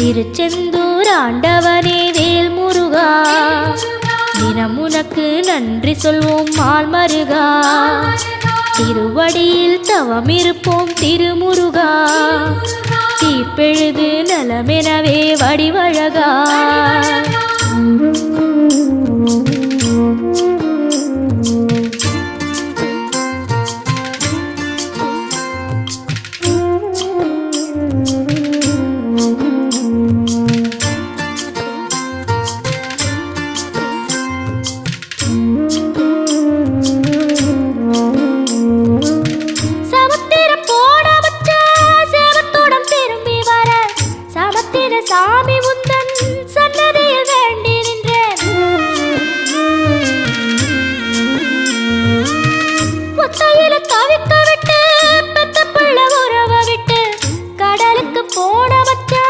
திருச்செந்தூர் ஆண்டவனே வேல் முருகா, தினம் உனக்கு நன்றி சொல்வோம் மால் மருகா. திருவடியில் தவம் இருப்போம் திருமுருகா, தீப்பெழுது நலமெனவே வடிவழகா. சாமி உந்தன் சன்னதி